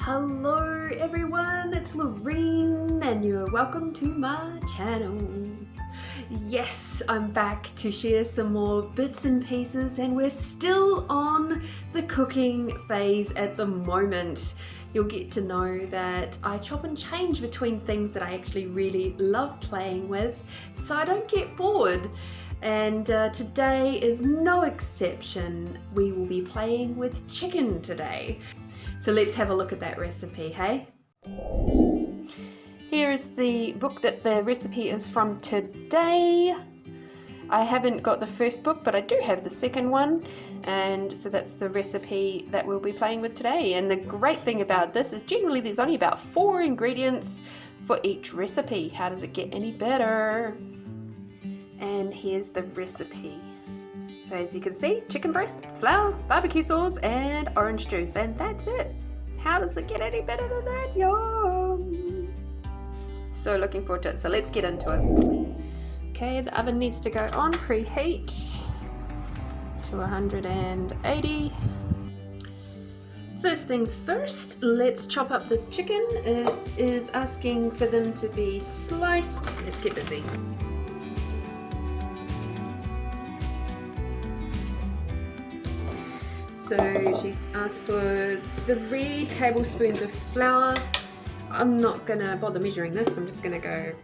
Hello everyone, it's Lorene and you're welcome to my channel. Yes, I'm back to share some more bits and pieces and we're still on the cooking phase at the moment. You'll get to know that I chop and change between things that I actually really love playing with so I don't get bored. And today is no exception. We will be playing with chicken today. So let's have a look at that recipe, hey? Here is the book that the recipe is from today. I haven't got the first book, but I do have the second one. And so that's the recipe that we'll be playing with today. And the great thing about this is generally there's only about 4 ingredients for each recipe. How does it get any better? And here's the recipe. So as you can see, chicken breast, flour, barbecue sauce, and orange juice, and that's it. How does it get any better than that? Yum! So looking forward to it. So let's get into it. Okay, the oven needs to go on, preheat to 180. First things first, let's chop up this chicken. It is asking for them to be sliced. Let's get busy. So she's asked for 3 tablespoons of flour. I'm not gonna bother measuring this, I'm just gonna go,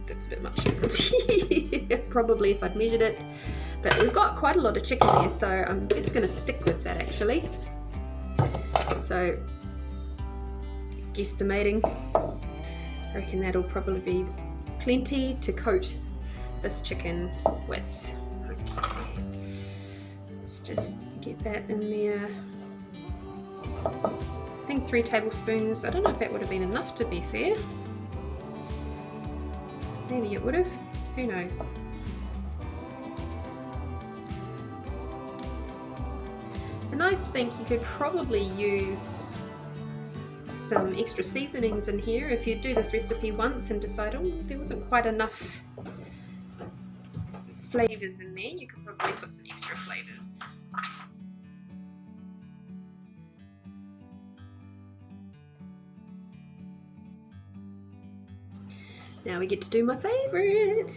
that's a bit much. Probably if I'd measured it. But we've got quite a lot of chicken here, so I'm just gonna stick with that actually. So, guesstimating, I reckon that'll probably be plenty to coat this chicken with. Okay, let's just get that in there. I think 3 tablespoons. I don't know if that would have been enough, to be fair. Maybe it would have. Who knows? And I think you could probably use some extra seasonings in here if you do this recipe once and decide, oh, there wasn't quite enough flavors in there. You could probably put some extra flavors. Now we get to do my favorite,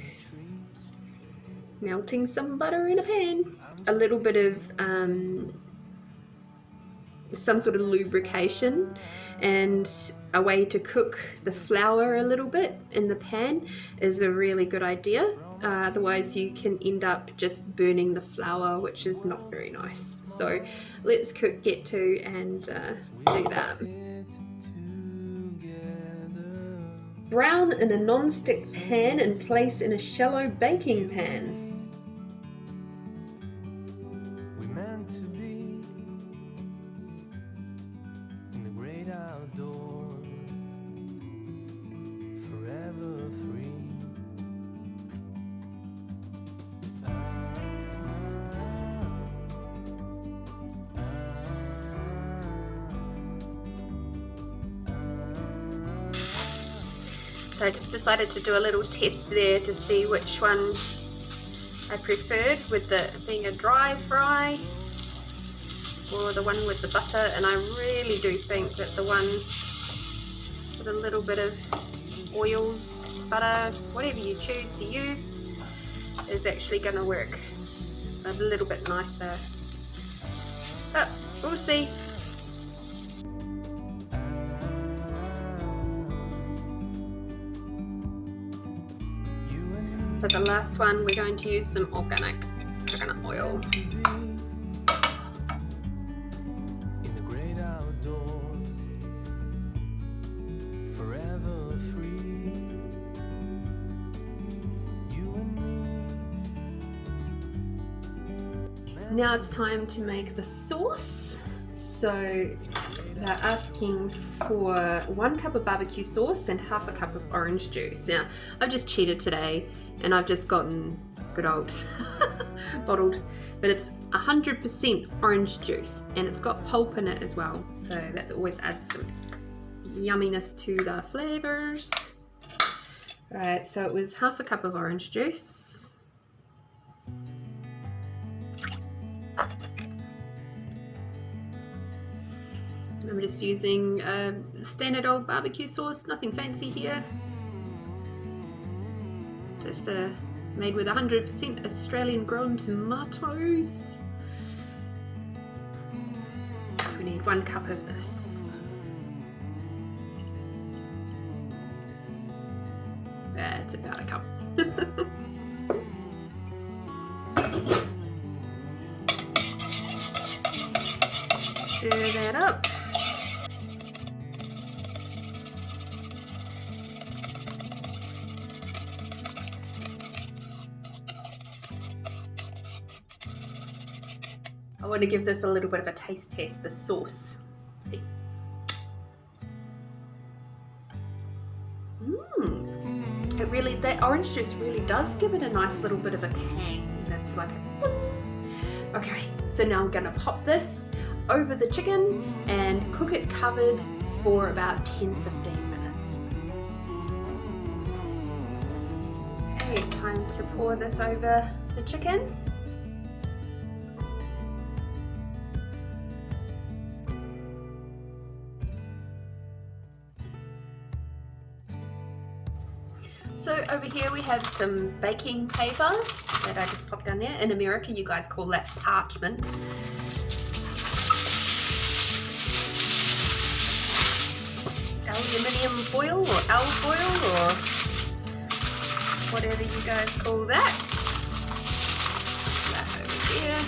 melting some butter in a pan. A little bit of some sort of lubrication and a way to cook the flour a little bit in the pan is a really good idea. Otherwise you can end up just burning the flour, which is not very nice. So let's get to and do that. Brown in a non-stick pan and place in a shallow baking pan. We meant to be in the great outdoors, forever free. So I just decided to do a little test there to see which one I preferred, with the being a dry fry or the one with the butter, and I really do think that the one with a little bit of oils, butter, whatever you choose to use, is actually going to work a little bit nicer. But we'll see. For the last one, we're going to use some organic coconut oil. In the great outdoors, forever free. You and me. Now it's time to make the sauce. So they're asking for 1 cup of barbecue sauce and ½ a cup of orange juice. Now, I've just cheated today and I've just gotten good old bottled, but it's 100% orange juice and it's got pulp in it as well. So that always adds some yumminess to the flavors. Right, so it was ½ a cup of orange juice. I'm just using standard old barbecue sauce, nothing fancy here. Just made with 100% Australian grown tomatoes. We need 1 cup of this. That's about a cup. Stir that up. I want to give this a little bit of a taste test, the sauce. See. It really, that orange juice really does give it a nice little bit of a tang. That's like a... Okay, so now I'm going to pop this over the chicken and cook it covered for about 10-15 minutes. Okay, time to pour this over the chicken. So over here we have some baking paper that I just popped down there. In America you guys call that parchment. Aluminium foil or L foil or whatever you guys call that. That over here.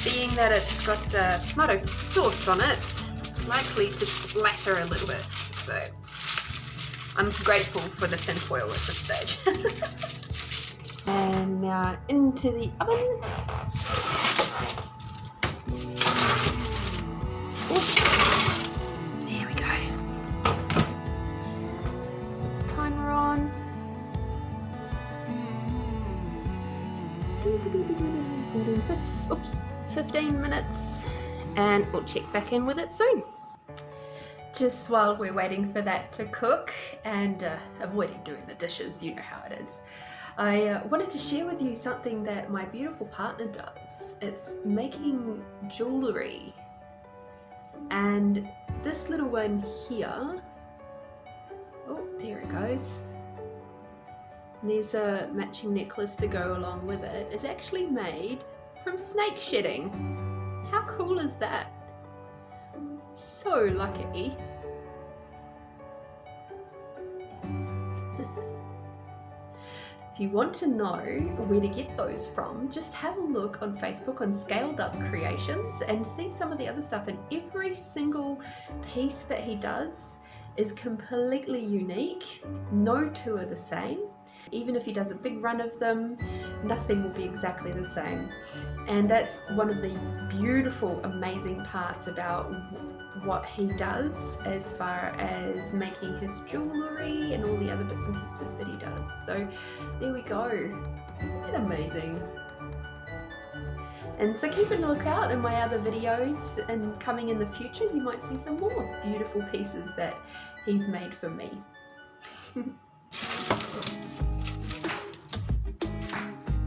Being that it's got tomato sauce on it, it's likely to splatter a little bit. So I'm grateful for the tin foil at this stage. And now into the oven. Ooh. There we go. Timer on. Oops. 15 minutes, and we'll check back in with it soon. Just while we're waiting for that to cook and avoiding doing the dishes, you know how it is, I wanted to share with you something that my beautiful partner does. It's making jewellery, and this little one here, oh there it goes, and there's a matching necklace to go along with it, is actually made from snake shedding. How cool is that? So lucky. If you want to know where to get those from, just have a look on Facebook on Scaled Up Creations and see some of the other stuff, and every single piece that he does is completely unique. No two are the same. Even if he does a big run of them, nothing will be exactly the same. And that's one of the beautiful, amazing parts about what he does as far as making his jewellery and all the other bits and pieces that he does. So there we go. Isn't that amazing? And so keep a lookout in my other videos, and coming in the future you might see some more beautiful pieces that he's made for me.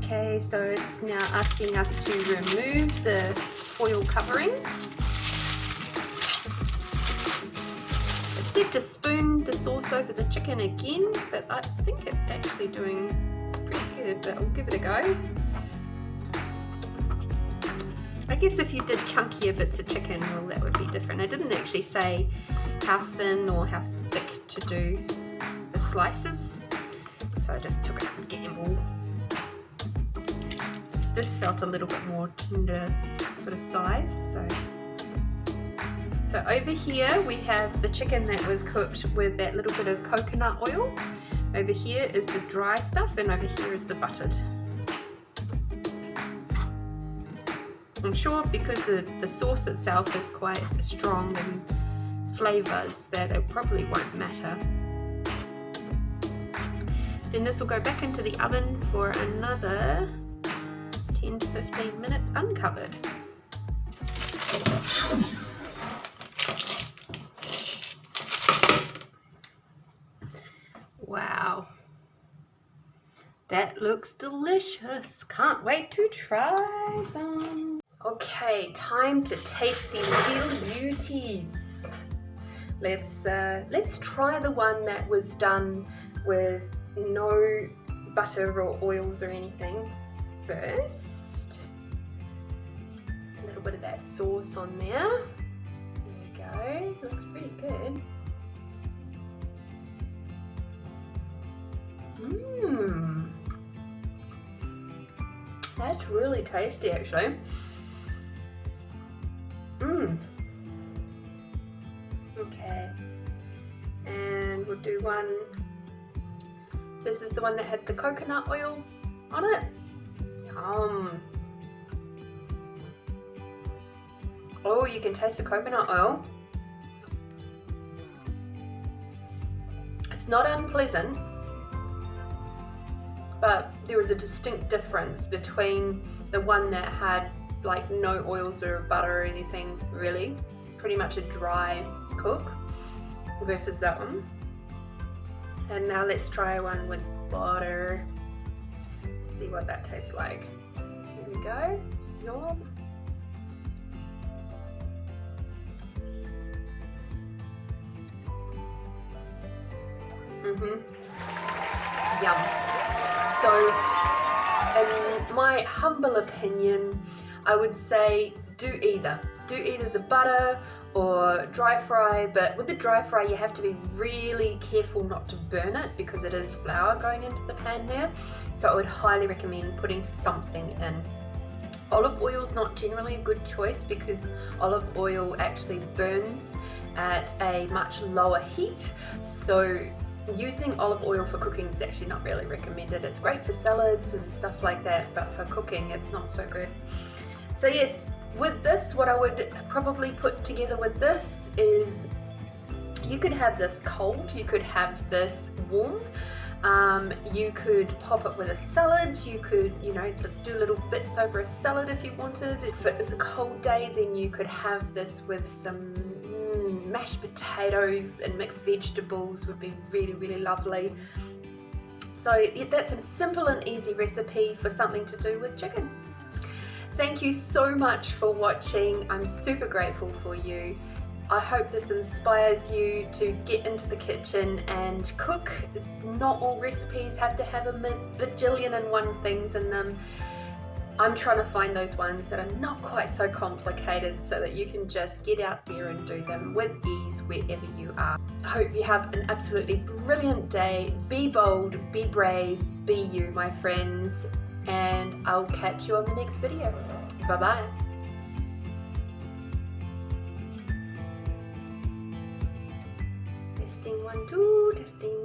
Okay, so it's now asking us to remove the foil covering. It said to spoon the sauce over the chicken again, but I think it's actually it's pretty good, but I'll give it a go. I guess if you did chunkier bits of chicken, well, that would be different. I didn't actually say how thin or how thick to do the slices, so I just took a gamble. This felt a little bit more tender sort of size. So over here we have the chicken that was cooked with that little bit of coconut oil. Over here is the dry stuff, and over here is the buttered. I'm sure because the sauce itself is quite strong in flavours that it probably won't matter. Then this will go back into the oven for another 10 to 15 minutes uncovered. Wow. That looks delicious. Can't wait to try some. Okay, time to taste these little beauties. Let's try the one that was done with no butter or oils or anything first. A little bit of that sauce on there. There we go. Looks pretty good. Mmm. That's really tasty, actually. Mmm. Okay. And we'll do one. This is the one that had the coconut oil on it. Yum. Oh, you can taste the coconut oil. It's not unpleasant, but there was a distinct difference between the one that had like no oils or butter or anything really, pretty much a dry cook, versus that one. And now let's try one with butter. See what that tastes like. Here we go. Yum. Yum. So, in my humble opinion, I would say do either the butter or dry fry, but with the dry fry you have to be really careful not to burn it because it is flour going into the pan there. So I would highly recommend putting something in. Olive oil is not generally a good choice because olive oil actually burns at a much lower heat, so using olive oil for cooking is actually not really recommended. It's great for salads and stuff like that, but for cooking it's not so good. So yes, with this, what I would probably put together with this is, you could have this cold, you could have this warm, you could pop it with a salad, you could, you know, do little bits over a salad if you wanted. If it is a cold day, then you could have this with some mashed potatoes and mixed vegetables would be really, really lovely. So that's a simple and easy recipe for something to do with chicken. Thank you so much for watching. I'm super grateful for you. I hope this inspires you to get into the kitchen and cook. Not all recipes have to have a bajillion and one things in them. I'm trying to find those ones that are not quite so complicated so that you can just get out there and do them with ease wherever you are. I hope you have an absolutely brilliant day. Be bold, be brave, be you, my friends, and I'll catch you on the next video. Bye bye. Testing 1 2, testing